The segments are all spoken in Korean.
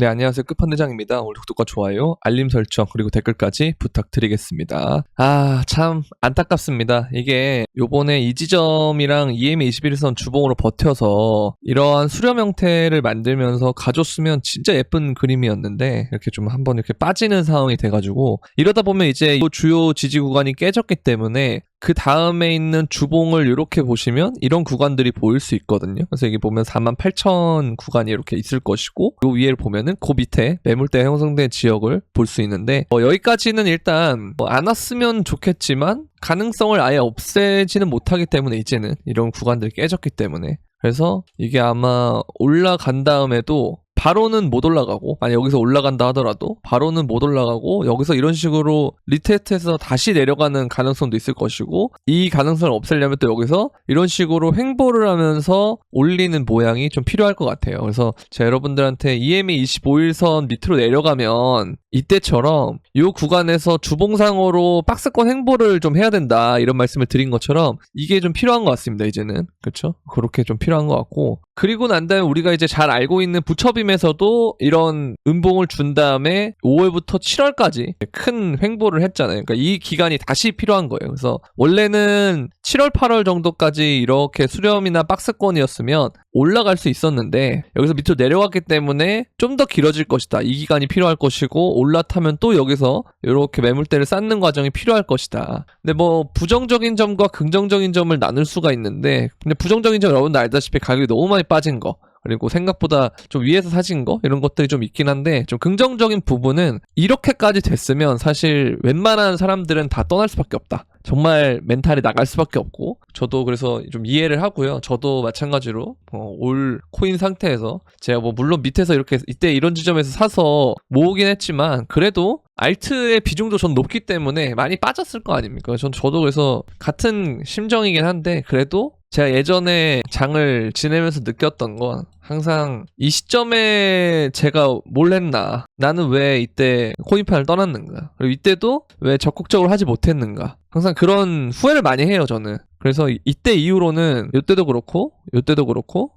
네, 안녕하세요. 끝판대장입니다. 오늘 구독과 좋아요, 알림 설정, 그리고 댓글까지 부탁드리겠습니다. 참 안타깝습니다. 이게 요번에 이 지점이랑 EMA21선 주봉으로 버텨서 이러한 수렴 형태를 만들면서 가줬으면 진짜 예쁜 그림이었는데 이렇게 좀 한번 이렇게 빠지는 상황이 돼가지고 이러다 보면 이제 주요 지지 구간이 깨졌기 때문에 그 다음에 있는 주봉을 이렇게 보시면 이런 구간들이 보일 수 있거든요. 그래서 여기 보면 48,000 구간이 이렇게 있을 것이고 요 위에 보면은 그 밑에 매물대 형성된 지역을 볼 수 있는데 여기까지는 일단 안 왔으면 좋겠지만 가능성을 아예 없애지는 못하기 때문에 이제는 이런 구간들이 깨졌기 때문에 그래서 이게 아마 올라간 다음에도 바로는 못 올라가고 아니 여기서 올라간다 하더라도 바로는 못 올라가고 여기서 이런 식으로 리테스트해서 다시 내려가는 가능성도 있을 것이고 이 가능성을 없애려면 또 여기서 이런 식으로 횡보를 하면서 올리는 모양이 좀 필요할 것 같아요. 그래서 제가 여러분들한테 EMA 25일선 밑으로 내려가면 이때처럼 이 구간에서 주봉상으로 박스권 횡보를 좀 해야 된다 이런 말씀을 드린 것처럼 이게 좀 필요한 것 같습니다. 이제는 그렇죠? 그렇게 좀 필요한 것 같고 그리고 난 다음에 우리가 이제 잘 알고 있는 부처빔에서도 이런 음봉을 준 다음에 5월부터 7월까지 큰 횡보를 했잖아요. 그러니까 이 기간이 다시 필요한 거예요. 그래서 원래는 7월, 8월 정도까지 이렇게 수렴이나 박스권이었으면 올라갈 수 있었는데 여기서 밑으로 내려갔기 때문에 좀 더 길어질 것이다. 이 기간이 필요할 것이고 올라타면 또 여기서 이렇게 매물대를 쌓는 과정이 필요할 것이다. 근데 뭐 부정적인 점과 긍정적인 점을 나눌 수가 있는데 근데 부정적인 점 여러분들 알다시피 가격이 너무 많이 빠진 거 그리고 생각보다 좀 위에서 사진 거 이런 것들이 좀 있긴 한데 좀 긍정적인 부분은 이렇게까지 됐으면 사실 웬만한 사람들은 다 떠날 수밖에 없다. 정말 멘탈이 나갈 수밖에 없고 저도 그래서 좀 이해를 하고요. 저도 마찬가지로 올 코인 상태에서 제가 뭐 물론 밑에서 이렇게 이때 이런 지점에서 사서 모으긴 했지만 그래도 알트의 비중도 전 높기 때문에 많이 빠졌을 거 아닙니까? 저도 그래서 같은 심정이긴 한데 그래도 제가 예전에 장을 지내면서 느꼈던 건 항상 이 시점에 제가 뭘 했나 나는 왜 이때 코인판을 떠났는가 그리고 이때도 왜 적극적으로 하지 못했는가 항상 그런 후회를 많이 해요 저는. 그래서 이때 이후로는 이때도 그렇고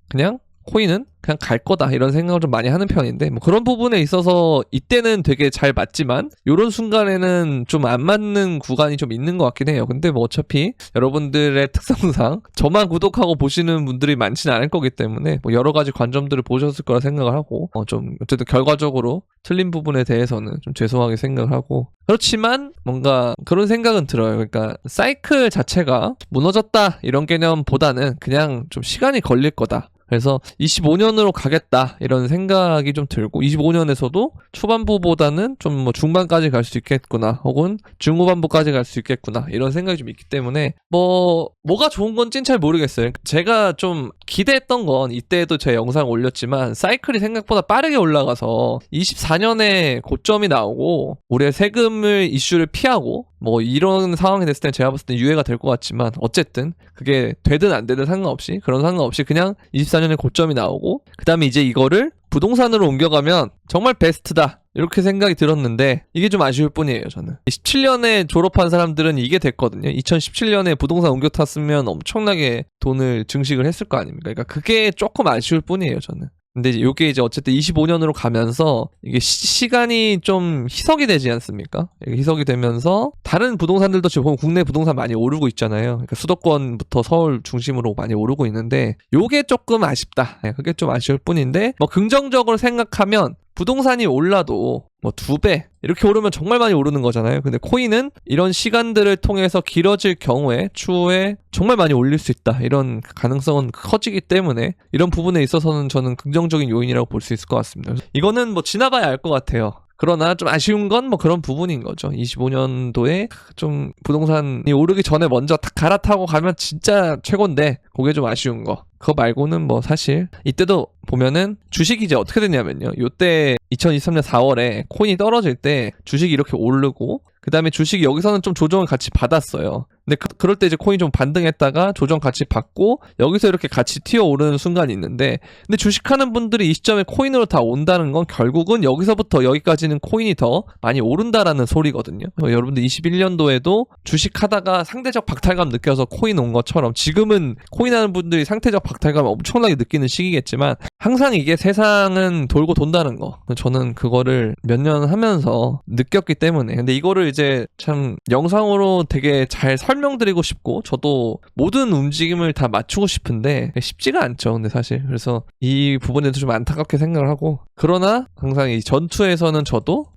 그냥 코인은 그냥 갈 거다 이런 생각을 좀 많이 하는 편인데 뭐 그런 부분에 있어서 이때는 되게 잘 맞지만 이런 순간에는 좀 안 맞는 구간이 좀 있는 것 같긴 해요. 근데 뭐 어차피 여러분들의 특성상 저만 구독하고 보시는 분들이 많지는 않을 거기 때문에 뭐 여러 가지 관점들을 보셨을 거라 생각을 하고 좀 어쨌든 결과적으로 틀린 부분에 대해서는 좀 죄송하게 생각을 하고 그렇지만 뭔가 그런 생각은 들어요. 그러니까 사이클 자체가 무너졌다 이런 개념보다는 그냥 좀 시간이 걸릴 거다. 그래서 25년으로 가겠다 이런 생각이 좀 들고 25년에서도 초반부보다는 좀 뭐 중반까지 갈 수 있겠구나 혹은 중후반부까지 갈 수 있겠구나 이런 생각이 좀 있기 때문에 뭐가 좋은 건지는 잘 모르겠어요. 제가 좀 기대했던 건 이때도 제 영상 올렸지만 사이클이 생각보다 빠르게 올라가서 24년에 고점이 나오고 우리의 세금을 이슈를 피하고 뭐 이런 상황이 됐을 때 제가 봤을 때 유예가 될 것 같지만 어쨌든 그게 되든 안 되든 상관없이 그런 상관없이 그냥 24년에 고점이 나오고 그 다음에 이제 이거를 부동산으로 옮겨가면 정말 베스트다 이렇게 생각이 들었는데 이게 좀 아쉬울 뿐이에요. 저는 17년에 졸업한 사람들은 이게 됐거든요. 2017년에 부동산 옮겨 탔으면 엄청나게 돈을 증식을 했을 거 아닙니까? 그러니까 그게 조금 아쉬울 뿐이에요. 저는. 근데 이게 이제 어쨌든 25년으로 가면서 이게 시간이 좀 희석이 되지 않습니까? 희석이 되면서 다른 부동산들도 지금 보면 국내 부동산 많이 오르고 있잖아요. 그러니까 수도권부터 서울 중심으로 많이 오르고 있는데 요게 조금 아쉽다. 그게 좀 아쉬울 뿐인데 뭐 긍정적으로 생각하면 부동산이 올라도 뭐 2배 이렇게 오르면 정말 많이 오르는 거잖아요. 근데 코인은 이런 시간들을 통해서 길어질 경우에 추후에 정말 많이 올릴 수 있다. 이런 가능성은 커지기 때문에 이런 부분에 있어서는 저는 긍정적인 요인이라고 볼 수 있을 것 같습니다. 이거는 뭐 지나봐야 알 것 같아요. 그러나 좀 아쉬운 건 뭐 그런 부분인 거죠. 25년도에 좀 부동산이 오르기 전에 먼저 딱 갈아타고 가면 진짜 최고인데 그게 좀 아쉬운 거. 그거 말고는 뭐 사실 이때도 보면은 주식이 이제 어떻게 됐냐면요. 요때 2023년 4월에 코인이 떨어질 때 주식이 이렇게 오르고 그 다음에 주식이 여기서는 좀 조정을 같이 받았어요. 근데 그럴 때 이제 코인이 좀 반등했다가 조정 같이 받고 여기서 이렇게 같이 튀어오르는 순간이 있는데, 근데 주식하는 분들이 이 시점에 코인으로 다 온다는 건 결국은 여기서부터 여기까지는 코인이 더 많이 오른다라는 소리거든요. 여러분들 21년도에도 주식하다가 상대적 박탈감 느껴서 코인 온 것처럼 지금은 코인 하는 분들이 상대적 박탈감을 엄청나게 느끼는 시기겠지만, 항상 이게 세상은 돌고 돈다는 거, 저는 그거를 몇 년 하면서 느꼈기 때문에. 근데 이거를 이제 참 영상으로 되게 잘 설명드리고 싶고 저도 모든 움직임을 다 맞추고 싶은데 쉽지가 않죠. 근데 사실 그래서 이 부분에도 좀 안타깝게 생각을 하고, 그러나 항상 이 전투에서는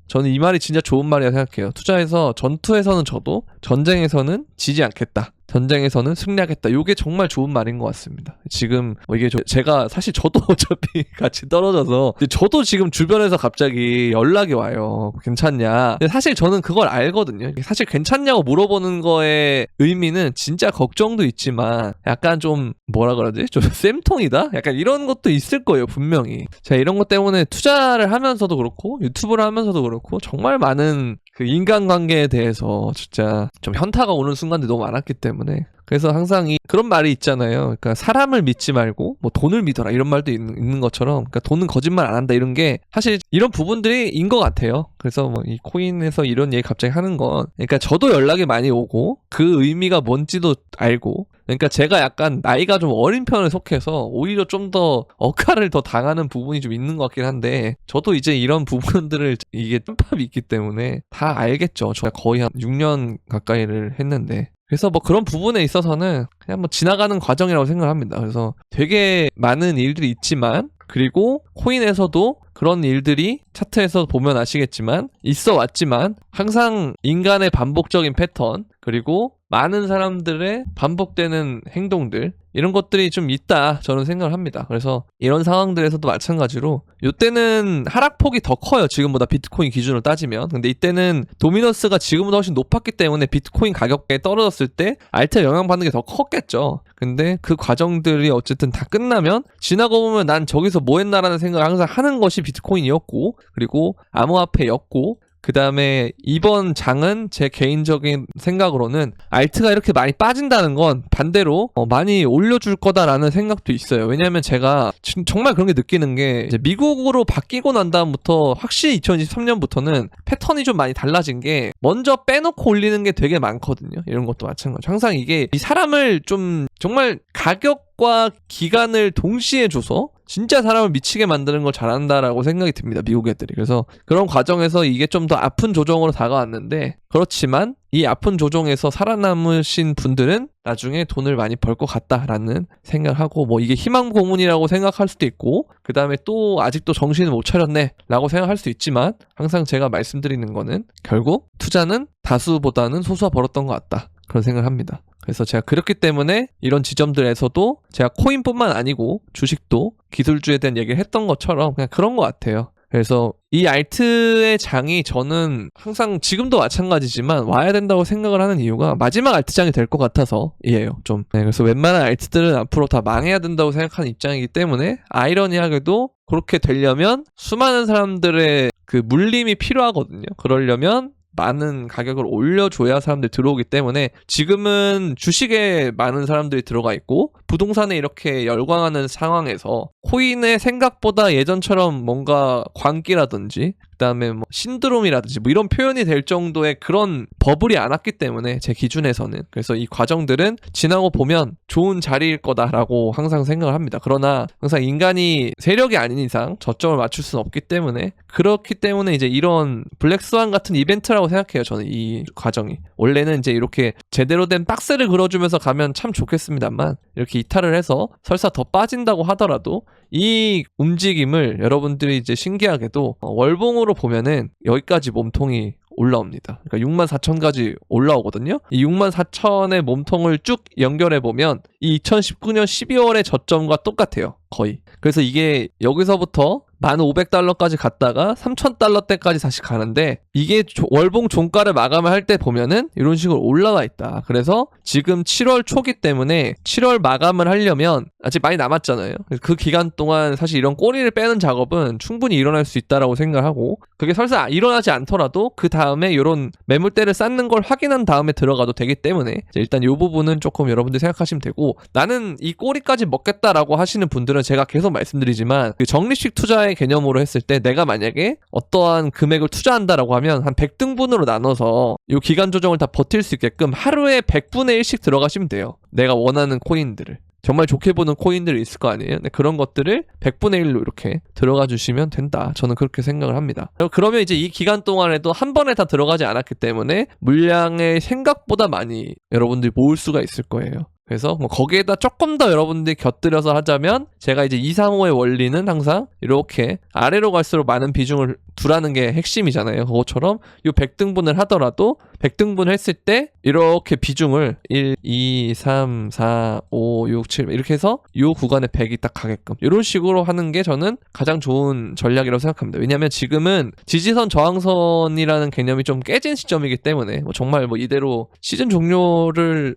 저는 이 말이 진짜 좋은 말이라 생각해요. 투자에서 전투에서는 져도 전쟁에서는 지지 않겠다. 전쟁에서는 승리하겠다. 이게 정말 좋은 말인 것 같습니다. 지금 이게 제가 사실 저도 어차피 같이 떨어져서 저도 지금 주변에서 갑자기 연락이 와요. 괜찮냐? 근데 사실 저는 그걸 알거든요. 사실 괜찮냐고 물어보는 거의 의미는 진짜 걱정도 있지만 약간 좀 뭐라 그러지? 좀 쌤통이다? 약간 이런 것도 있을 거예요, 분명히. 제가 이런 것 때문에 투자를 하면서도 그렇고 유튜브를 하면서도 그렇고 정말 많은 그 인간관계에 대해서 진짜 좀 현타가 오는 순간들이 너무 많았기 때문에, 그래서 항상 그런 말이 있잖아요. 그러니까 사람을 믿지 말고 뭐 돈을 믿어라, 이런 말도 있는 것처럼, 그러니까 돈은 거짓말 안 한다, 이런 게 사실 이런 부분들이인 것 같아요. 그래서 뭐 이 코인에서 이런 얘기 갑자기 하는 건, 그러니까 저도 연락이 많이 오고 그 의미가 뭔지도 알고, 그러니까 제가 약간 나이가 좀 어린 편에 속해서 오히려 좀 더 억하를 더 당하는 부분이 좀 있는 것 같긴 한데, 저도 이제 이런 부분들을 이게 짬밥이 있기 때문에 다 알겠죠. 제가 거의 한 6년 가까이를 했는데, 그래서 뭐 그런 부분에 있어서는 그냥 뭐 지나가는 과정이라고 생각합니다. 그래서 되게 많은 일들이 있지만, 그리고 코인에서도 그런 일들이 차트에서 보면 아시겠지만 있어 왔지만, 항상 인간의 반복적인 패턴, 그리고 많은 사람들의 반복되는 행동들, 이런 것들이 좀 있다, 저는 생각을 합니다. 그래서 이런 상황들에서도 마찬가지로 이때는 하락폭이 더 커요, 지금보다 비트코인 기준으로 따지면. 근데 이때는 도미넌스가 지금보다 훨씬 높았기 때문에 비트코인 가격에 떨어졌을 때 알트에 영향받는 게 더 컸겠죠. 근데 그 과정들이 어쨌든 다 끝나면, 지나고 보면 난 저기서 뭐 했나라는 생각을 항상 하는 것이 비트코인이었고, 그리고 암호화폐였고, 그 다음에 이번 장은 제 개인적인 생각으로는 알트가 이렇게 많이 빠진다는 건 반대로 많이 올려줄 거다라는 생각도 있어요. 왜냐하면 제가 정말 그런 게 느끼는 게, 이제 미국으로 바뀌고 난 다음부터 확실히 2023년부터는 패턴이 좀 많이 달라진 게, 먼저 빼놓고 올리는 게 되게 많거든요. 이런 것도 마찬가지로 항상 이게 이 사람을 좀 정말 가격과 기간을 동시에 줘서 진짜 사람을 미치게 만드는 걸 잘한다라고 생각이 듭니다, 미국 애들이. 그래서 그런 과정에서 이게 좀 더 아픈 조정으로 다가왔는데, 그렇지만 이 아픈 조정에서 살아남으신 분들은 나중에 돈을 많이 벌 것 같다라는 생각을 하고, 뭐 이게 희망 고문이라고 생각할 수도 있고, 그 다음에 또 아직도 정신을 못 차렸네 라고 생각할 수 있지만, 항상 제가 말씀드리는 거는 결국 투자는 다수보다는 소수가 벌었던 것 같다, 그런 생각을 합니다. 그래서 제가 그렇기 때문에 이런 지점들에서도 제가 코인뿐만 아니고 주식도 기술주에 대한 얘기를 했던 것처럼 그냥 그런 것 같아요. 그래서 이 알트의 장이 저는 항상 지금도 마찬가지지만 와야 된다고 생각을 하는 이유가 마지막 알트장이 될 것 같아서 이에요, 좀. 네, 그래서 웬만한 알트들은 앞으로 다 망해야 된다고 생각하는 입장이기 때문에, 아이러니하게도 그렇게 되려면 수많은 사람들의 그 물림이 필요하거든요. 그러려면 많은 가격을 올려줘야 사람들이 들어오기 때문에, 지금은 주식에 많은 사람들이 들어가 있고 부동산에 이렇게 열광하는 상황에서 코인의 생각보다 예전처럼 뭔가 광기라든지 그다음에 뭐 신드롬이라든지 뭐 이런 표현이 될 정도의 그런 버블이 안 왔기 때문에, 제 기준에서는. 그래서 이 과정들은 지나고 보면 좋은 자리일 거다라고 항상 생각을 합니다. 그러나 항상 인간이 세력이 아닌 이상 저점을 맞출 수는 없기 때문에, 그렇기 때문에 이제 이런 블랙스완 같은 이벤트라고 생각해요, 저는 이 과정이. 원래는 이제 이렇게 제대로 된 박스를 그려주면서 가면 참 좋겠습니다만, 이렇게 이탈을 해서 설사 더 빠진다고 하더라도 이 움직임을 여러분들이 이제 신기하게도 월봉으로 보면은 여기까지 몸통이 올라옵니다. 그러니까 64,000까지 올라오거든요. 이 64,000의 몸통을 쭉 연결해보면 이 2019년 12월의 저점과 똑같아요, 거의. 그래서 이게 여기서부터 $1,500까지 갔다가 $3,000대까지 다시 가는데 이게 월봉 종가를 마감을 할 때 보면은 이런 식으로 올라와 있다. 그래서 지금 7월 초기 때문에 7월 마감을 하려면 아직 많이 남았잖아요. 그 기간 동안 사실 이런 꼬리를 빼는 작업은 충분히 일어날 수 있다라고 생각하고 그게 설사 일어나지 않더라도 그 다음에 이런 매물대를 쌓는 걸 확인한 다음에 들어가도 되기 때문에 일단 이 부분은 조금 여러분들 생각하시면 되고 나는 이 꼬리까지 먹겠다라고 하시는 분들은 제가 계속 말씀드리지만 그 적립식 투자의 개념으로 했을 때 내가 만약에 어떠한 금액을 투자한다라고 하면 한 100등분으로 나눠서 이 기간 조정을 다 버틸 수 있게끔 하루에 100분의 1씩 들어가시면 돼요. 내가 원하는 코인들을. 정말 좋게 보는 코인들이 있을 거 아니에요. 근데 그런 것들을 100분의 1로 이렇게 들어가 주시면 된다. 저는 그렇게 생각을 합니다. 그러면 이제 이 기간 동안에도 한 번에 다 들어가지 않았기 때문에 물량을 생각보다 많이 여러분들이 모을 수가 있을 거예요. 그래서 뭐 거기에다 조금 더 여러분들이 곁들여서 하자면 제가 이제 2, 3호의 원리는 항상 이렇게 아래로 갈수록 많은 비중을 두라는 게 핵심이잖아요. 그것처럼 이 100등분을 하더라도 100등분 했을 때 이렇게 비중을 1, 2, 3, 4, 5, 6, 7 이렇게 해서 이 구간에 100이 딱 가게끔 이런 식으로 하는 게 저는 가장 좋은 전략이라고 생각합니다. 왜냐하면 지금은 지지선 저항선이라는 개념이 좀 깨진 시점이기 때문에 뭐 정말 뭐 이대로 시즌 종료를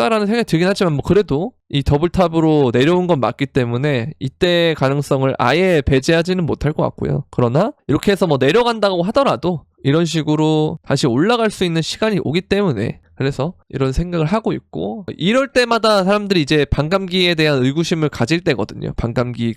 라는 생각이 들긴 하지만 뭐 그래도 이 더블탑으로 내려온 건 맞기 때문에 이때 가능성을 아예 배제하지는 못할 것 같고요. 그러나 이렇게 해서 뭐 내려간다고 하더라도 이런 식으로 다시 올라갈 수 있는 시간이 오기 때문에 그래서 이런 생각을 하고 있고 이럴 때마다 사람들이 이제 반감기에 대한 의구심을 가질 때거든요. 반감기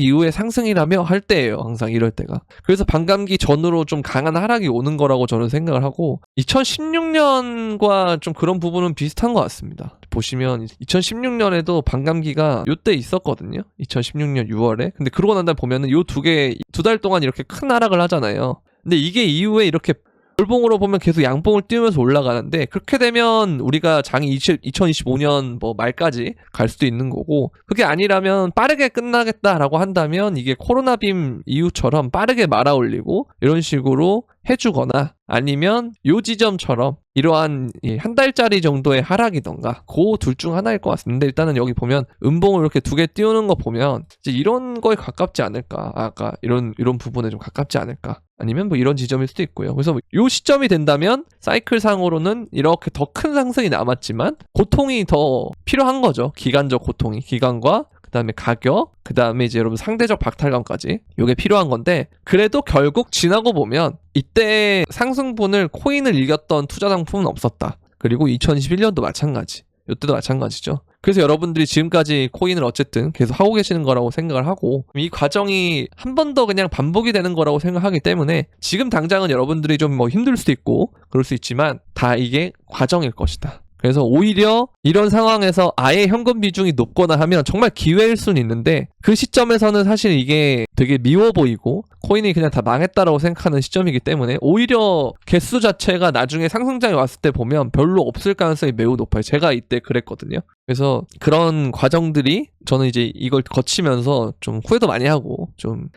이후에 상승이라며 할 때예요. 항상 이럴 때가. 그래서 반감기 전으로 좀 강한 하락이 오는 거라고 저는 생각을 하고 2016년과 좀 그런 부분은 비슷한 것 같습니다. 보시면 2016년에도 반감기가 요때 있었거든요. 2016년 6월에. 근데 그러고 난 다음에 보면은 요 두 달 동안 이렇게 큰 하락을 하잖아요. 근데 이게 이후에 이렇게 월봉으로 보면 계속 양봉을 띄우면서 올라가는데 그렇게 되면 우리가 장이 2025년 뭐 말까지 갈 수도 있는 거고 그게 아니라면 빠르게 끝나겠다라고 한다면 이게 코로나빔 이후처럼 빠르게 말아올리고 이런 식으로 해주거나 아니면 요 지점처럼 이러한 한 달짜리 정도의 하락이던가 그 둘 중 하나일 것 같습니다. 일단은 여기 보면 음봉을 이렇게 두 개 띄우는 거 보면 이제 이런 거에 가깝지 않을까. 아까 이런 부분에 좀 가깝지 않을까. 아니면 뭐 이런 지점일 수도 있고요. 그래서 요 시점이 된다면 사이클상으로는 이렇게 더 큰 상승이 남았지만 고통이 더 필요한 거죠. 기간적 고통이. 기간과 그다음에 가격, 그다음에 이제 여러분 상대적 박탈감까지 요게 필요한 건데 그래도 결국 지나고 보면 이때 상승분을 코인을 이겼던 투자 상품은 없었다. 그리고 2021년도 마찬가지. 이때도 마찬가지죠. 그래서 여러분들이 지금까지 코인을 어쨌든 계속 하고 계시는 거라고 생각을 하고 이 과정이 한 번 더 그냥 반복이 되는 거라고 생각하기 때문에 지금 당장은 여러분들이 좀 뭐 힘들 수도 있고 그럴 수 있지만 다 이게 과정일 것이다. 그래서 오히려 이런 상황에서 아예 현금 비중이 높거나 하면 정말 기회일 수는 있는데 그 시점에서는 사실 이게 되게 미워 보이고 코인이 그냥 다 망했다라고 생각하는 시점이기 때문에 오히려 개수 자체가 나중에 상승장이 왔을 때 보면 별로 없을 가능성이 매우 높아요. 제가 이때 그랬거든요. 그래서 그런 과정들이 저는 이제 이걸 거치면서 좀 후회도 많이 하고 좀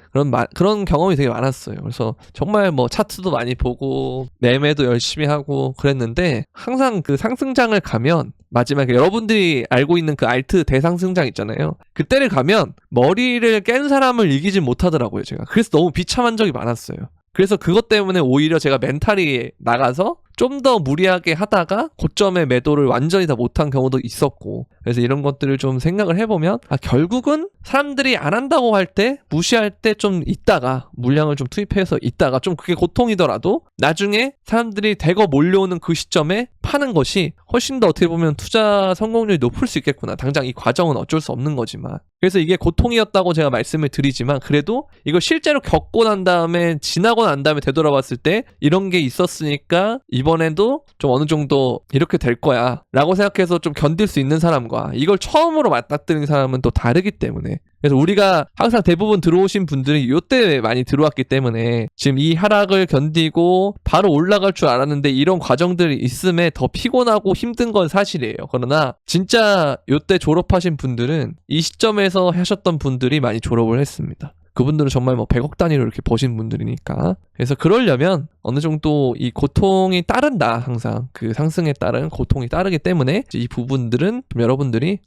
그런 경험이 되게 많았어요. 그래서 정말 뭐 차트도 많이 보고 매매도 열심히 하고 그랬는데 항상 그 상승장을 가면 마지막에 여러분들이 알고 있는 그 알트 대상승장 있잖아요. 그때를 가면 머리를 깬 사람을 이기지 못하더라고요, 제가. 그래서 너무 비참한 적이 많았어요. 그래서 그것 때문에 오히려 제가 멘탈이 나가서 좀 더 무리하게 하다가 고점의 매도를 완전히 다 못한 경우도 있었고 그래서 이런 것들을 좀 생각을 해보면 결국은 사람들이 안 한다고 할 때 무시할 때 좀 있다가 물량을 좀 투입해서 있다가 좀 그게 고통이더라도 나중에 사람들이 대거 몰려오는 그 시점에 파는 것이 훨씬 더 어떻게 보면 투자 성공률이 높을 수 있겠구나. 당장 이 과정은 어쩔 수 없는 거지만 그래서 이게 고통이었다고 제가 말씀을 드리지만 그래도 이걸 실제로 겪고 난 다음에 지나고 난 다음에 되돌아봤을 때 이런 게 있었으니까 이번에도 좀 어느 정도 이렇게 될 거야 라고 생각해서 좀 견딜 수 있는 사람과 이걸 처음으로 맞닥뜨린 사람은 또 다르기 때문에 그래서 우리가 항상 대부분 들어오신 분들이 이때 많이 들어왔기 때문에 지금 이 하락을 견디고 바로 올라갈 줄 알았는데 이런 과정들이 있음에 더 피곤하고 힘든 건 사실이에요. 그러나 진짜 이때 졸업하신 분들은 이 시점에서 하셨던 분들이 많이 졸업을 했습니다. 그분들은 정말 뭐 100억 단위로 이렇게 버신 분들이니까. 그래서 그러려면 어느 정도 이 고통이 따른다. 항상 그 상승에 따른 고통이 따르기 때문에 이 부분들은 좀 여러분들이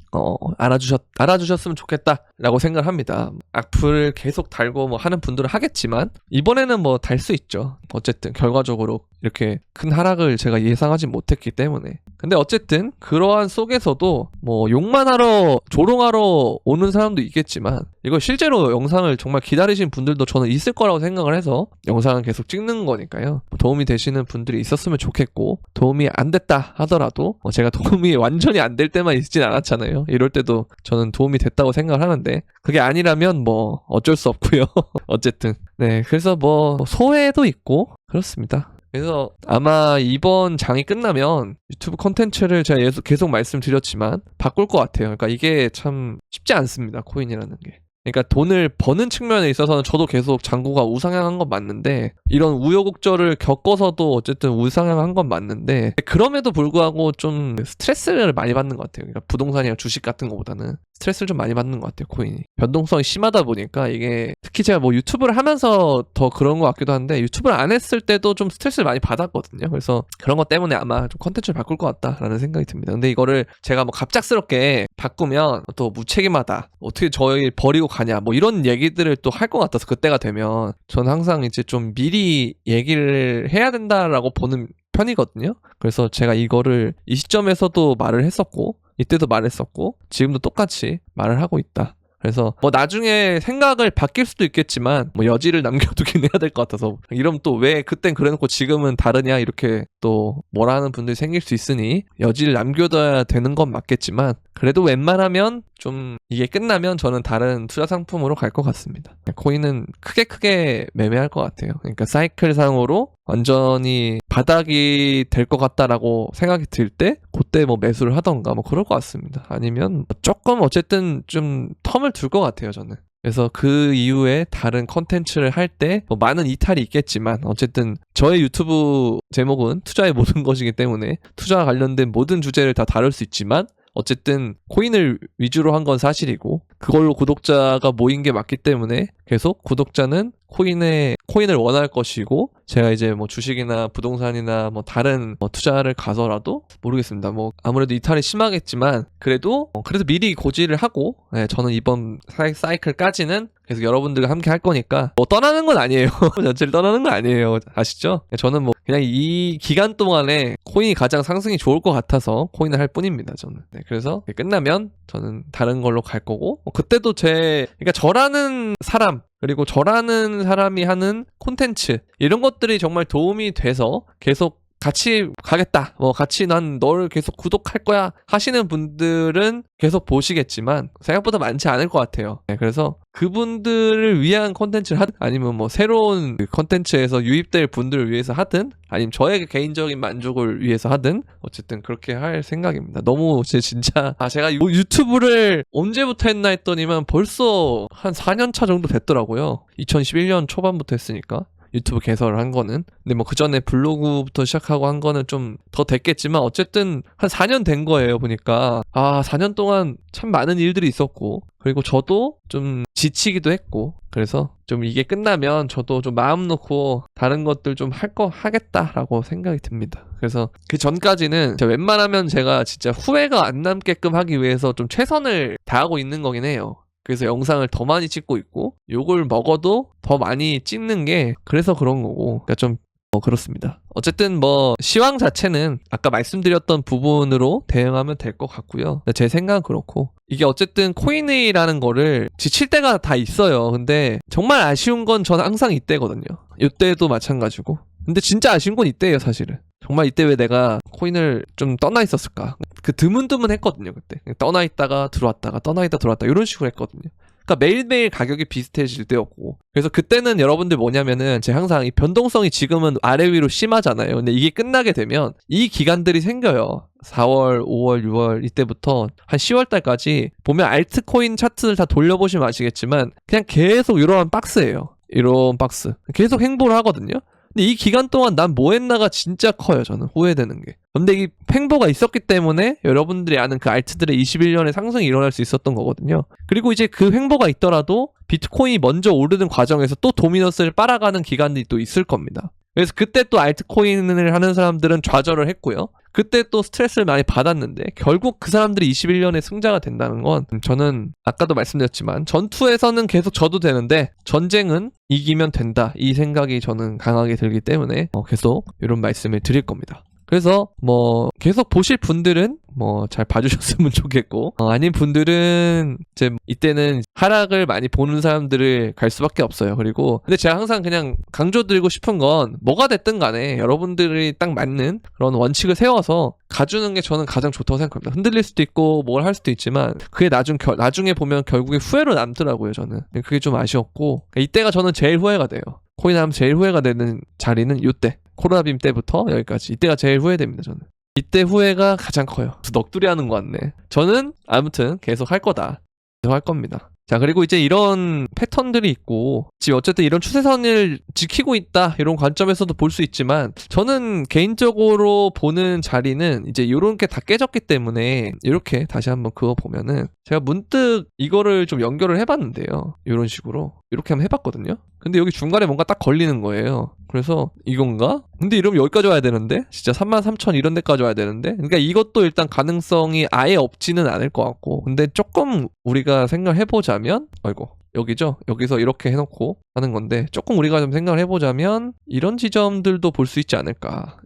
알아주셨으면 좋겠다라고 생각을 합니다. 악플을 계속 달고 뭐 하는 분들은 하겠지만 이번에는 뭐 달 수 있죠. 어쨌든 결과적으로 이렇게 큰 하락을 제가 예상하지 못했기 때문에. 근데 어쨌든 그러한 속에서도 뭐 욕만 하러 조롱하러 오는 사람도 있겠지만 이거 실제로 영상을 정말 기다리신 분들도 저는 있을 거라고 생각을 해서 영상을 계속 찍는 거니까요. 도움이 되시는 분들이 있었으면 좋겠고, 도움이 안 됐다 하더라도 제가 도움이 완전히 안 될 때만 있진 않았잖아요. 이럴 때도 저는 도움이 됐다고 생각을 하는데 그게 아니라면 뭐 어쩔 수 없고요. 어쨌든 네, 그래서 뭐 소외도 있고 그렇습니다. 그래서 아마 이번 장이 끝나면 유튜브 콘텐츠를 제가 계속 말씀드렸지만 바꿀 것 같아요. 그러니까 이게 참 쉽지 않습니다. 코인이라는 게. 그러니까 돈을 버는 측면에 있어서는 저도 계속 장고가 우상향한 건 맞는데, 이런 우여곡절을 겪어서도 어쨌든 우상향한 건 맞는데, 그럼에도 불구하고 좀 스트레스를 많이 받는 것 같아요. 그러니까 부동산이나 주식 같은 것보다는 스트레스를 좀 많이 받는 것 같아요. 코인이 변동성이 심하다 보니까. 이게 특히 제가 뭐 유튜브를 하면서 더 그런 것 같기도 한데, 유튜브를 안 했을 때도 좀 스트레스를 많이 받았거든요. 그래서 그런 것 때문에 아마 좀 컨텐츠를 바꿀 것 같다라는 생각이 듭니다. 근데 이거를 제가 뭐 갑작스럽게 바꾸면 또 무책임하다, 어떻게 저희 버리고 가냐, 뭐 이런 얘기들을 또 할 것 같아서, 그때가 되면 저는 항상 이제 좀 미리 얘기를 해야 된다라고 보는 편이거든요. 그래서 제가 이거를 이 시점에서도 말을 했었고, 이때도 말했었고, 지금도 똑같이 말을 하고 있다. 그래서 뭐 나중에 생각을 바뀔 수도 있겠지만 뭐 여지를 남겨두긴 해야 될 것 같아서, 이러면 또 왜 그땐 그래놓고 지금은 다르냐 이렇게 또 뭐라 하는 분들이 생길 수 있으니 여지를 남겨둬야 되는 건 맞겠지만, 그래도 웬만하면 좀 이게 끝나면 저는 다른 투자 상품으로 갈 것 같습니다. 코인은 크게 매매할 것 같아요. 그러니까 사이클상으로 완전히 바닥이 될 것 같다라고 생각이 들 때 그때 뭐 매수를 하던가 뭐 그럴 것 같습니다. 아니면 조금 어쨌든 좀 텀을 둘 것 같아요, 저는. 그래서 그 이후에 다른 컨텐츠를 할 때 뭐 많은 이탈이 있겠지만, 어쨌든 저의 유튜브 제목은 투자의 모든 것이기 때문에 투자와 관련된 모든 주제를 다 다룰 수 있지만, 어쨌든 코인을 위주로 한 건 사실이고 그걸로 구독자가 모인 게 맞기 때문에 계속 구독자는 코인을 원할 것이고, 제가 이제 뭐 주식이나 부동산이나 뭐 다른 투자를 가서라도 모르겠습니다. 뭐 아무래도 이탈이 심하겠지만 그래도 미리 고지를 하고, 저는 이번 사이클까지는 계속 여러분들과 함께 할 거니까 뭐 떠나는 건 아니에요. 전체를 떠나는 건 아니에요. 아시죠? 저는 뭐 그냥 이 기간 동안에 코인이 가장 상승이 좋을 것 같아서 코인을 할 뿐입니다, 저는. 네, 그래서 끝나면 저는 다른 걸로 갈 거고, 그때도 그러니까 저라는 사람, 그리고 저라는 사람이 하는 콘텐츠, 이런 것들이 정말 도움이 돼서 계속 같이 가겠다, 뭐 같이 난 널 계속 구독할 거야 하시는 분들은 계속 보시겠지만 생각보다 많지 않을 것 같아요. 네, 그래서 그분들을 위한 콘텐츠를 하든, 아니면 뭐 새로운 콘텐츠에서 유입될 분들을 위해서 하든, 아니면 저의 개인적인 만족을 위해서 하든, 어쨌든 그렇게 할 생각입니다. 너무 진짜 제가 유튜브를 언제부터 했나 했더니만 벌써 한 4년차 정도 됐더라고요. 2011년 초반부터 했으니까, 유튜브 개설을 한 거는. 근데 뭐 그 전에 블로그부터 시작하고 한 거는 좀 더 됐겠지만 어쨌든 한 4년 된 거예요, 보니까. 4년 동안 참 많은 일들이 있었고, 그리고 저도 좀 지치기도 했고, 그래서 좀 이게 끝나면 저도 좀 마음 놓고 다른 것들 좀 하겠다라고 생각이 듭니다. 그래서 그 전까지는 웬만하면 제가 진짜 후회가 안 남게끔 하기 위해서 좀 최선을 다하고 있는 거긴 해요. 그래서 영상을 더 많이 찍고 있고, 욕을 먹어도 더 많이 찍는 게 그래서 그런 거고, 그러니까 좀 그렇습니다. 어쨌든 뭐 시황 자체는 아까 말씀드렸던 부분으로 대응하면 될 것 같고요. 제 생각은 그렇고, 이게 어쨌든 코인이라는 거를 지칠 때가 다 있어요. 근데 정말 아쉬운 건 저는 항상 이때거든요. 이때도 마찬가지고. 근데 진짜 아쉬운 건 이때예요, 사실은. 정말 이때 왜 내가 코인을 좀 떠나 있었을까? 드문드문 했거든요, 그때. 떠나 있다가 들어왔다가, 떠나 있다가 들어왔다, 이런 식으로 했거든요. 그러니까 매일매일 가격이 비슷해질 때였고, 그래서 그때는 여러분들 뭐냐면은, 제가 항상 이 변동성이 지금은 아래 위로 심하잖아요. 근데 이게 끝나게 되면 이 기간들이 생겨요. 4월, 5월, 6월 이때부터 한 10월 달까지 보면 알트코인 차트를 다 돌려보시면 아시겠지만 그냥 계속 이런 박스예요. 이런 박스. 계속 행보를 하거든요. 근데 이 기간 동안 난 뭐 했나가 진짜 커요. 저는 후회되는 게. 근데 이 횡보가 있었기 때문에 여러분들이 아는 그 알트들의 21년의 상승이 일어날 수 있었던 거거든요. 그리고 이제 그 횡보가 있더라도 비트코인이 먼저 오르는 과정에서 또 도미너스를 빨아가는 기간이 또 있을 겁니다. 그래서 그때 또 알트코인을 하는 사람들은 좌절을 했고요. 그때 또 스트레스를 많이 받았는데 결국 그 사람들이 21년의 승자가 된다는 건 저는 아까도 말씀드렸지만 전투에서는 계속 져도 되는데 전쟁은 이기면 된다. 이 생각이 저는 강하게 들기 때문에 계속 이런 말씀을 드릴 겁니다. 그래서 뭐 계속 보실 분들은 뭐 잘 봐주셨으면 좋겠고 아닌 분들은 이제 이때는 하락을 많이 보는 사람들을 갈 수밖에 없어요. 그리고 근데 제가 항상 그냥 강조드리고 싶은 건 뭐가 됐든 간에 여러분들이 딱 맞는 그런 원칙을 세워서 가주는 게 저는 가장 좋다고 생각합니다. 흔들릴 수도 있고 뭘 할 수도 있지만 그게 나중에 보면 결국에 후회로 남더라고요. 저는 그게 좀 아쉬웠고 이때가 저는 제일 후회가 돼요. 코인 하면 제일 후회가 되는 자리는 이때 코로나 빔 때부터 여기까지 이때가 제일 후회됩니다. 저는 이때 후회가 가장 커요. 넋두리 하는 것 같네. 저는 아무튼 계속 할 거다. 계속 할 겁니다. 자, 그리고 이제 이런 패턴들이 있고 지금 어쨌든 이런 추세선을 지키고 있다 이런 관점에서도 볼 수 있지만 저는 개인적으로 보는 자리는 이제 이런 게 다 깨졌기 때문에 이렇게 다시 한번 그거 보면은 제가 문득 이거를 좀 연결을 해봤는데요. 이런 식으로 이렇게 한번 해봤거든요. 근데 여기 중간에 뭔가 딱 걸리는 거예요. 그래서 이건가? 근데 이러면 여기까지 와야 되는데 진짜 33,000 이런 데까지 와야 되는데 그러니까 이것도 일단 가능성이 아예 없지는 않을 것 같고 근데 조금 우리가 생각해보자면 아이고 여기죠? 여기서 이렇게 해놓고 하는 건데 조금 우리가 좀 생각을 해보자면 이런 지점들도 볼 수 있지 않을까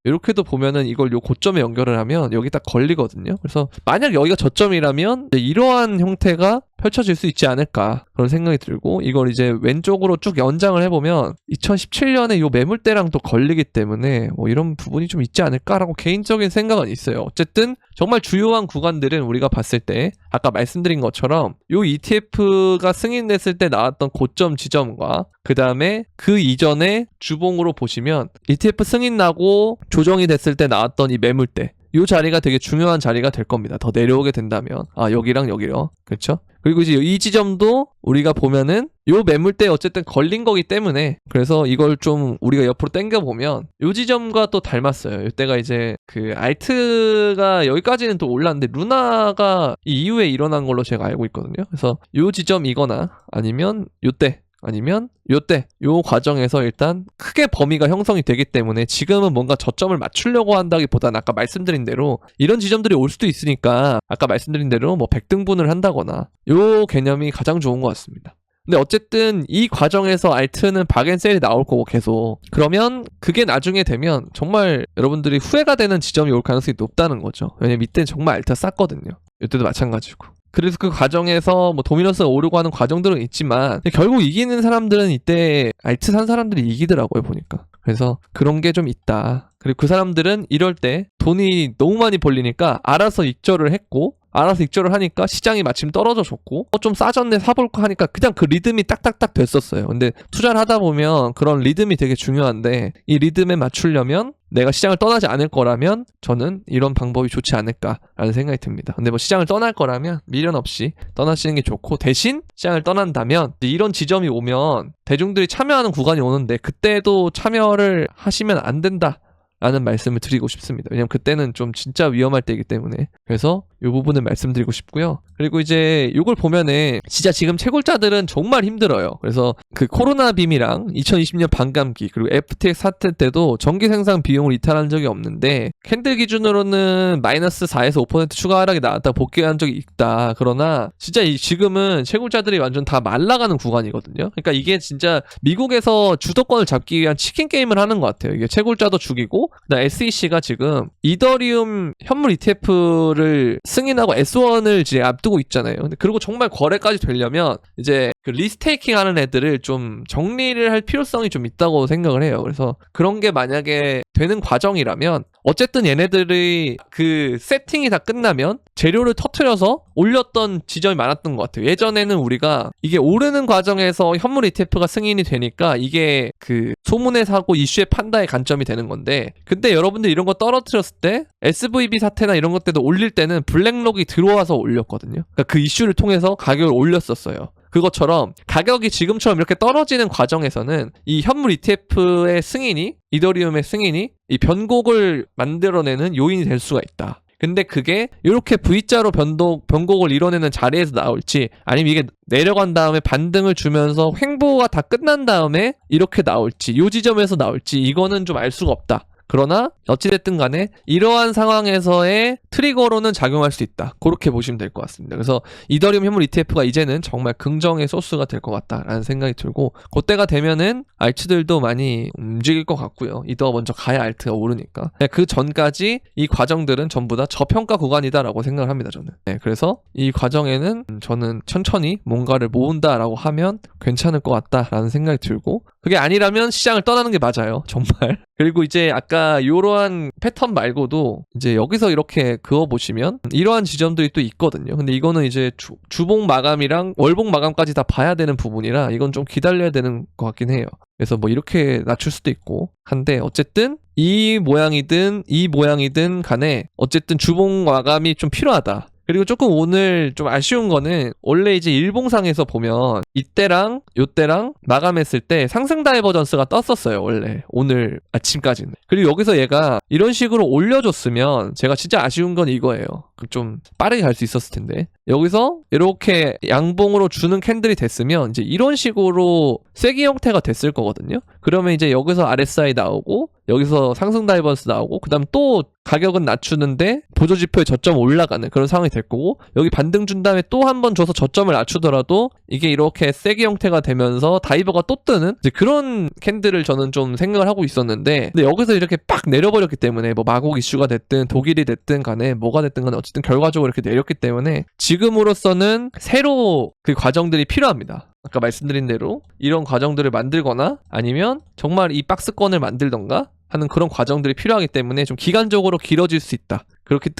이렇게도 보면은 이걸 요 고점에 연결을 하면 여기 딱 걸리거든요. 그래서 만약 여기가 저점이라면 이러한 형태가 펼쳐질 수 있지 않을까 그런 생각이 들고 이걸 이제 왼쪽으로 쭉 연장을 해보면 2017년에 요 매물대랑 또 걸리기 때문에 뭐 이런 부분이 좀 있지 않을까라고 개인적인 생각은 있어요. 어쨌든 정말 주요한 구간들은 우리가 봤을 때 아까 말씀드린 것처럼 요 ETF가 승인됐을 때 나왔던 고점 지점과 그 다음에 그 이전에 주봉으로 보시면 ETF 승인 나고 조정이 됐을 때 나왔던 이 매물대 이 자리가 되게 중요한 자리가 될 겁니다. 더 내려오게 된다면 여기랑 여기요. 그렇죠? 그리고 이제 이 지점도 우리가 보면은 요 매물대에 어쨌든 걸린 거기 때문에 그래서 이걸 좀 우리가 옆으로 당겨 보면 요 지점과 또 닮았어요. 이때가 이제 그 알트가 여기까지는 또 올랐는데 루나가 이 이후에 일어난 걸로 제가 알고 있거든요. 그래서 요 지점이거나 아니면 요때 아니면 요때 요 과정에서 일단 크게 범위가 형성이 되기 때문에 지금은 뭔가 저점을 맞추려고 한다기보다는 아까 말씀드린 대로 이런 지점들이 올 수도 있으니까 아까 말씀드린 대로 뭐 100등분을 한다거나 요 개념이 가장 좋은 것 같습니다. 근데 어쨌든 이 과정에서 알트는 박앤셀이 나올 거고 계속 그러면 그게 나중에 되면 정말 여러분들이 후회가 되는 지점이 올 가능성이 높다는 거죠. 왜냐면 이때는 정말 알트가 쌌거든요. 이때도 마찬가지고. 그래서 그 과정에서 뭐 도미너스가 오르고 하는 과정들은 있지만 결국 이기는 사람들은 이때 알트 산 사람들이 이기더라고요 보니까. 그래서 그런 게 좀 있다. 그리고 그 사람들은 이럴 때 돈이 너무 많이 벌리니까 알아서 익절을 했고 알아서 익절을 하니까 시장이 마침 떨어져 줬고 좀 싸졌네 사볼까 하니까 그냥 그 리듬이 딱딱딱 됐었어요. 근데 투자를 하다 보면 그런 리듬이 되게 중요한데 이 리듬에 맞추려면 내가 시장을 떠나지 않을 거라면 저는 이런 방법이 좋지 않을까라는 생각이 듭니다. 근데 뭐 시장을 떠날 거라면 미련 없이 떠나시는 게 좋고 대신 시장을 떠난다면 이런 지점이 오면 대중들이 참여하는 구간이 오는데 그때도 참여를 하시면 안 된다. 라는 말씀을 드리고 싶습니다. 왜냐면 그때는 좀 진짜 위험할 때이기 때문에 그래서 이 부분을 말씀드리고 싶고요. 그리고 이제 이걸 보면은 진짜 지금 채굴자들은 정말 힘들어요. 그래서 그 코로나 빔이랑 2020년 반감기 그리고 FTX 사태 때도 전기 생산 비용을 이탈한 적이 없는데 캔들 기준으로는 마이너스 4에서 5% 추가 하락이 나왔다 복귀한 적이 있다. 그러나 진짜 지금은 채굴자들이 완전 다 말라가는 구간이거든요. 그러니까 이게 진짜 미국에서 주도권을 잡기 위한 치킨 게임을 하는 것 같아요. 이게 채굴자도 죽이고 그다음 SEC가 지금 이더리움 현물 ETF를 승인하고 S1을 이제 앞두고 있잖아요. 근데 그리고 정말 거래까지 되려면 이제 그 리스테이킹 하는 애들을 좀 정리를 할 필요성이 좀 있다고 생각을 해요. 그래서 그런 게 만약에 되는 과정이라면 어쨌든 얘네들이 그 세팅이 다 끝나면 재료를 터트려서 올렸던 지점이 많았던 것 같아요. 예전에는 우리가 이게 오르는 과정에서 현물 ETF가 승인이 되니까 이게 그 소문의 사고 이슈의 판단의 관점이 되는 건데 근데 여러분들 이런 거 떨어뜨렸을 때 SVB 사태나 이런 것 때도 올릴 때는 블랙록이 들어와서 올렸거든요. 그러니까 그 이슈를 통해서 가격을 올렸었어요. 그것처럼 가격이 지금처럼 이렇게 떨어지는 과정에서는 이 현물 ETF의 승인이, 이더리움의 승인이 이 변곡을 만들어내는 요인이 될 수가 있다. 근데 그게 이렇게 V자로 변곡을 이뤄내는 자리에서 나올지, 아니면 이게 내려간 다음에 반등을 주면서 횡보가 다 끝난 다음에 이렇게 나올지, 요 지점에서 나올지, 이거는 좀 알 수가 없다. 그러나 어찌됐든 간에 이러한 상황에서의 트리거로는 작용할 수 있다. 그렇게 보시면 될 것 같습니다. 그래서 이더리움 현물 ETF가 이제는 정말 긍정의 소스가 될 것 같다라는 생각이 들고, 그때가 되면은 알트들도 많이 움직일 것 같고요. 이더 먼저 가야 알트가 오르니까. 그 전까지 이 과정들은 전부 다 저평가 구간이다라고 생각을 합니다, 저는. 그래서 이 과정에는 저는 천천히 뭔가를 모은다라고 하면 괜찮을 것 같다라는 생각이 들고, 그게 아니라면 시장을 떠나는 게 맞아요, 정말. 그리고 이제 아까 이러한 패턴 말고도 이제 여기서 이렇게 그어보시면 이러한 지점들이 또 있거든요. 근데 이거는 이제 주봉 마감이랑 월봉 마감까지 다 봐야 되는 부분이라 이건 좀 기다려야 되는 것 같긴 해요. 그래서 뭐 이렇게 낮출 수도 있고 한데, 어쨌든 이 모양이든 간에 어쨌든 주봉 마감이 좀 필요하다. 그리고 조금 오늘 좀 아쉬운 거는, 원래 이제 일봉상에서 보면 이때랑 요때랑 마감했을 때 상승 다이버전스가 떴었어요, 원래 오늘 아침까지는. 그리고 여기서 얘가 이런 식으로 올려줬으면, 제가 진짜 아쉬운 건 이거예요. 좀 빠르게 갈 수 있었을 텐데, 여기서 이렇게 양봉으로 주는 캔들이 됐으면 이제 이런 식으로 쐐기 형태가 됐을 거거든요. 그러면 이제 여기서 RSI 나오고 여기서 상승 다이버전스 나오고, 그 다음 또 가격은 낮추는데 보조지표의 저점 올라가는 그런 상황이 될 거고, 여기 반등 준 다음에 또 한 번 줘서 저점을 낮추더라도 이게 이렇게 쐐기 형태가 되면서 다이버가 또 뜨는 이제 그런 캔들을 저는 좀 생각을 하고 있었는데, 근데 여기서 이렇게 빡 내려버렸기 때문에, 뭐 마곡 이슈가 됐든 독일이 됐든 간에 뭐가 됐든 간에 어쨌든 결과적으로 이렇게 내렸기 때문에 지금으로서는 새로 그 과정들이 필요합니다. 아까 말씀드린 대로 이런 과정들을 만들거나 아니면 정말 이 박스권을 만들던가 하는 그런 과정들이 필요하기 때문에 좀 기간적으로 길어질 수 있다.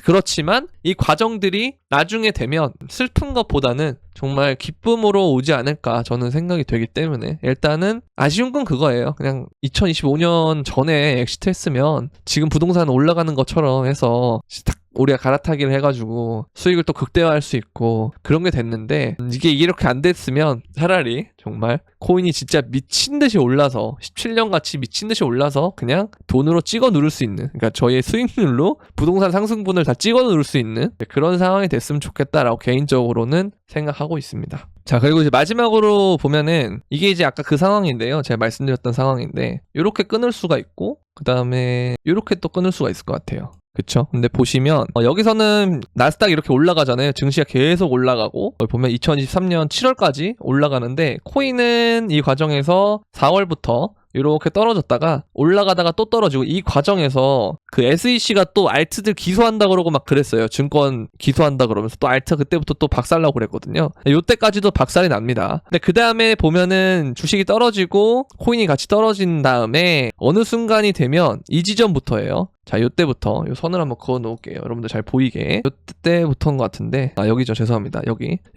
그렇지만 이 과정들이 나중에 되면 슬픈 것보다는 정말 기쁨으로 오지 않을까 저는 생각이 되기 때문에, 일단은 아쉬운 건 그거예요. 그냥 2025년 전에 엑시트했으면 지금 부동산 올라가는 것처럼 해서 딱 우리가 갈아타기를 해가지고 수익을 또 극대화할 수 있고 그런 게 됐는데, 이게 이렇게 안 됐으면 차라리 정말 코인이 진짜 미친듯이 올라서 17년같이 미친듯이 올라서 그냥 돈으로 찍어 누를 수 있는, 그러니까 저희의 수익률로 부동산 상승분을 다 찍어 누를 수 있는 그런 상황이 됐으면 좋겠다라고 개인적으로는 생각하고 있습니다. 자, 그리고 이제 마지막으로 보면은 이게 이제 아까 그 상황인데요, 제가 말씀드렸던 상황인데, 이렇게 끊을 수가 있고 그 다음에 이렇게 또 끊을 수가 있을 것 같아요. 그쵸? 근데 보시면 여기서는 나스닥 이렇게 올라가잖아요. 증시가 계속 올라가고, 보면 2023년 7월까지 올라가는데, 코인은 이 과정에서 4월부터 이렇게 떨어졌다가 올라가다가 또 떨어지고, 이 과정에서 그 SEC가 또 알트들 기소한다 그러고 막 그랬어요. 증권 기소한다 그러면서 또 알트 그때부터 또 박살나고 그랬거든요. 요때까지도 박살이 납니다. 근데 그 다음에 보면은 주식이 떨어지고 코인이 같이 떨어진 다음에 어느 순간이 되면 이 지점부터예요. 자, 요때부터 요 선을 한번 그어 놓을게요. 여러분들 잘 보이게. 요때부터인 것 같은데, 여기죠. 죄송합니다.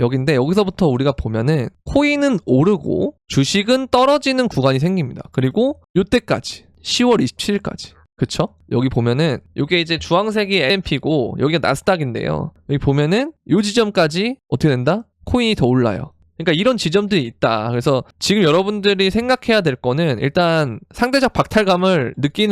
여기인데, 여기서부터 우리가 보면은 코인은 오르고 주식은 떨어지는 구간이 생깁니다. 그리고 요때까지 10월 27일까지. 그쵸? 여기 보면은 요게 이제 주황색이 S&P고 여기가 나스닥인데요. 여기 보면은 요 지점까지 어떻게 된다? 코인이 더 올라요. 그러니까 이런 지점들이 있다. 그래서 지금 여러분들이 생각해야 될 거는, 일단 상대적 박탈감을 느낄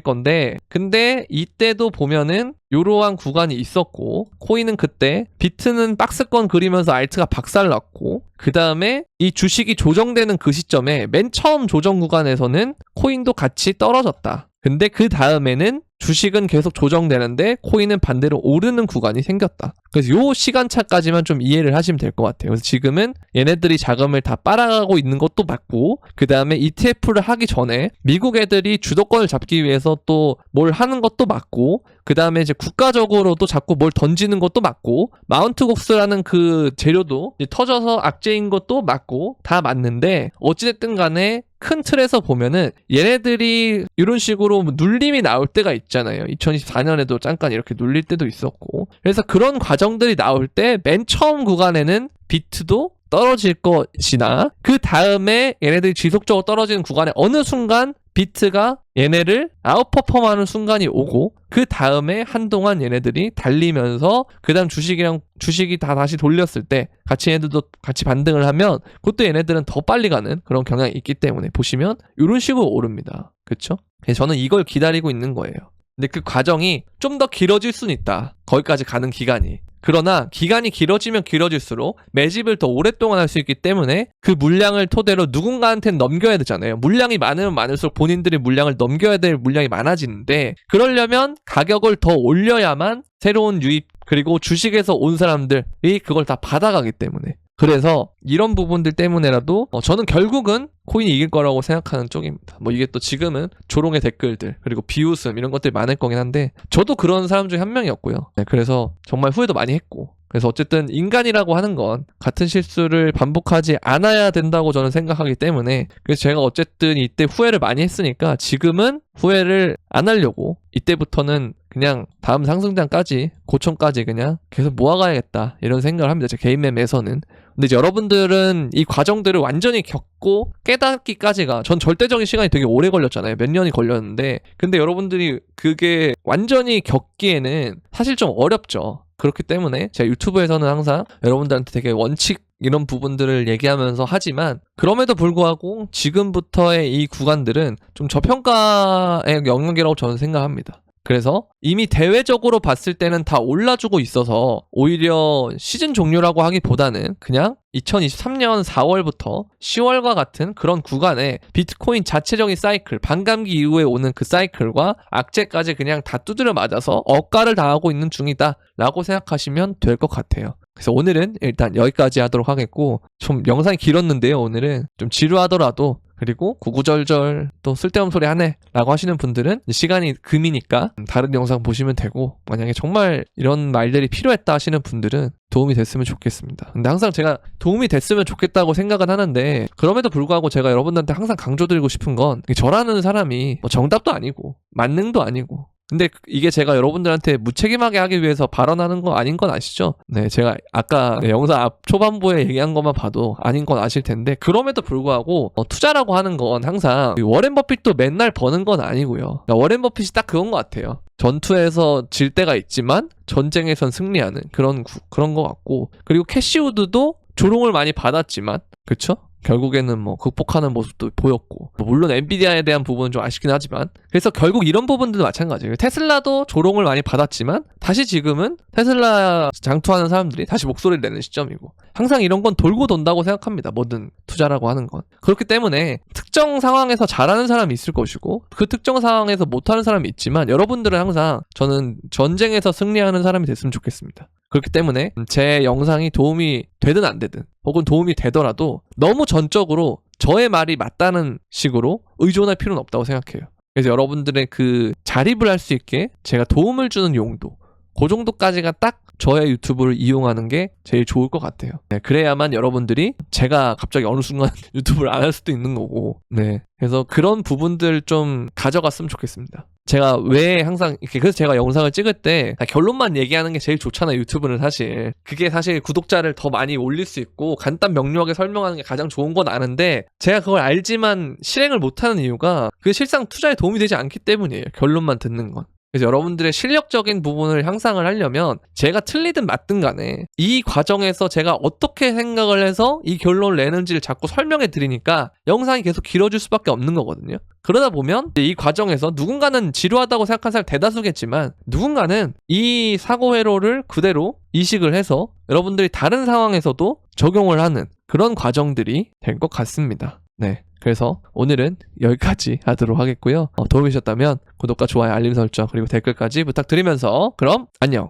건데, 근데 이때도 보면은 요러한 구간이 있었고, 코인은 그때 비트는 박스권 그리면서 알트가 박살났고, 그 다음에 이 주식이 조정되는 그 시점에 맨 처음 조정 구간에서는 코인도 같이 떨어졌다. 근데 그 다음에는 주식은 계속 조정되는데 코인은 반대로 오르는 구간이 생겼다. 그래서 요 시간차까지만 좀 이해를 하시면 될 것 같아요. 그래서 지금은 얘네들이 자금을 다 빨아가고 있는 것도 맞고, 그 다음에 ETF를 하기 전에 미국 애들이 주도권을 잡기 위해서 또 뭘 하는 것도 맞고, 그 다음에 이제 국가적으로도 자꾸 뭘 던지는 것도 맞고, 마운트곡스라는 그 재료도 터져서 악재인 것도 맞고, 다 맞는데, 어찌됐든 간에 큰 틀에서 보면은 얘네들이 이런 식으로 눌림이 나올 때가 있잖아요. 2024년에도 잠깐 이렇게 눌릴 때도 있었고, 그래서 그런 과정들이 나올 때 맨 처음 구간에는 비트도 떨어질 것이나, 그 다음에 얘네들이 지속적으로 떨어지는 구간에 어느 순간 비트가 얘네를 아웃퍼폼하는 순간이 오고 그 다음에 한동안 얘네들이 달리면서 그 다음 주식이 다 다시 돌렸을 때 같이 얘네들도 같이 반등을 하면 그것도 얘네들은 더 빨리 가는 그런 경향이 있기 때문에 보시면 이런 식으로 오릅니다. 그쵸? 그래서 저는 이걸 기다리고 있는 거예요. 근데 그 과정이 좀 더 길어질 수는 있다. 거기까지 가는 기간이. 그러나 기간이 길어지면 길어질수록 매집을 더 오랫동안 할 수 있기 때문에 그 물량을 토대로 누군가한테는 넘겨야 되잖아요. 물량이 많으면 많을수록 본인들이 물량을 넘겨야 될 물량이 많아지는데 그러려면 가격을 더 올려야만 새로운 유입 그리고 주식에서 온 사람들이 그걸 다 받아가기 때문에 그래서 이런 부분들 때문에라도 저는 결국은 코인이 이길 거라고 생각하는 쪽입니다. 뭐 이게 또 지금은 조롱의 댓글들 그리고 비웃음 이런 것들이 많을 거긴 한데 저도 그런 사람 중에 한 명이었고요. 네, 그래서 정말 후회도 많이 했고 그래서 어쨌든 인간이라고 하는 건 같은 실수를 반복하지 않아야 된다고 저는 생각하기 때문에 그래서 제가 어쨌든 이때 후회를 많이 했으니까 지금은 후회를 안 하려고 이때부터는 그냥 다음 상승장까지 고점까지 그냥 계속 모아가야겠다 이런 생각을 합니다. 제 개인 매매에서는. 근데 이제 여러분들은 이 과정들을 완전히 겪고 깨닫기까지가 전 절대적인 시간이 되게 오래 걸렸잖아요. 몇 년이 걸렸는데 근데 여러분들이 그게 완전히 겪기에는 사실 좀 어렵죠. 그렇기 때문에 제가 유튜브에서는 항상 여러분들한테 되게 원칙 이런 부분들을 얘기하면서 하지만 그럼에도 불구하고 지금부터의 이 구간들은 좀 저평가의 영역이라고 저는 생각합니다. 그래서 이미 대외적으로 봤을 때는 다 올라주고 있어서 오히려 시즌 종료라고 하기보다는 그냥 2023년 4월부터 10월과 같은 그런 구간에 비트코인 자체적인 사이클, 반감기 이후에 오는 그 사이클과 악재까지 그냥 다 두드려 맞아서 억가를 당하고 있는 중이다 라고 생각하시면 될 것 같아요. 그래서 오늘은 일단 여기까지 하도록 하겠고 좀 영상이 길었는데요. 오늘은 좀 지루하더라도 그리고 구구절절 또 쓸데없는 소리 하네 라고 하시는 분들은 시간이 금이니까 다른 영상 보시면 되고 만약에 정말 이런 말들이 필요했다 하시는 분들은 도움이 됐으면 좋겠습니다. 근데 항상 제가 도움이 됐으면 좋겠다고 생각은 하는데 그럼에도 불구하고 제가 여러분들한테 항상 강조드리고 싶은 건 저라는 사람이 뭐 정답도 아니고 만능도 아니고 근데 이게 제가 여러분들한테 무책임하게 하기 위해서 발언하는 거 아닌 건 아시죠? 네, 제가 아까 영상 앞 초반부에 얘기한 것만 봐도 아닌 건 아실 텐데 그럼에도 불구하고 투자라고 하는 건 항상 워렌 버핏도 맨날 버는 건 아니고요. 그러니까 워렌 버핏이 딱 그건 것 같아요. 전투에서 질 때가 있지만 전쟁에선 승리하는 그런 것 같고 그리고 캐시우드도 조롱을 많이 받았지만 그쵸? 결국에는 뭐 극복하는 모습도 보였고 물론 엔비디아에 대한 부분은 좀 아쉽긴 하지만 그래서 결국 이런 부분들도 마찬가지예요. 테슬라도 조롱을 많이 받았지만 다시 지금은 테슬라 장투하는 사람들이 다시 목소리를 내는 시점이고 항상 이런 건 돌고 돈다고 생각합니다. 뭐든 투자라고 하는 건 그렇기 때문에 특정 상황에서 잘하는 사람이 있을 것이고 그 특정 상황에서 못하는 사람이 있지만 여러분들은 항상 저는 전쟁에서 승리하는 사람이 됐으면 좋겠습니다. 그렇기 때문에 제 영상이 도움이 되든 안 되든 혹은 도움이 되더라도 너무 전적으로 저의 말이 맞다는 식으로 의존할 필요는 없다고 생각해요. 그래서 여러분들의 그 자립을 할 수 있게 제가 도움을 주는 용도 그 정도까지가 딱 저의 유튜브를 이용하는 게 제일 좋을 것 같아요. 네, 그래야만 여러분들이 제가 갑자기 어느 순간 유튜브를 안 할 수도 있는 거고 네, 그래서 그런 부분들 좀 가져갔으면 좋겠습니다. 제가 왜 항상 이렇게 그래서 제가 영상을 찍을 때 결론만 얘기하는 게 제일 좋잖아요. 유튜브는 사실 그게 사실 구독자를 더 많이 올릴 수 있고 간단 명료하게 설명하는 게 가장 좋은 건 아는데 제가 그걸 알지만 실행을 못하는 이유가 그게 실상 투자에 도움이 되지 않기 때문이에요. 결론만 듣는 건. 그래서 여러분들의 실력적인 부분을 향상을 하려면 제가 틀리든 맞든 간에 이 과정에서 제가 어떻게 생각을 해서 이 결론을 내는지를 자꾸 설명해 드리니까 영상이 계속 길어질 수밖에 없는 거거든요. 그러다 보면 이 과정에서 누군가는 지루하다고 생각하는 사람이 대다수겠지만 누군가는 이 사고 회로를 그대로 이식을 해서 여러분들이 다른 상황에서도 적용을 하는 그런 과정들이 될 것 같습니다. 네. 그래서 오늘은 여기까지 하도록 하겠고요. 도움이 되셨다면 구독과 좋아요, 알림 설정 그리고 댓글까지 부탁드리면서 그럼 안녕.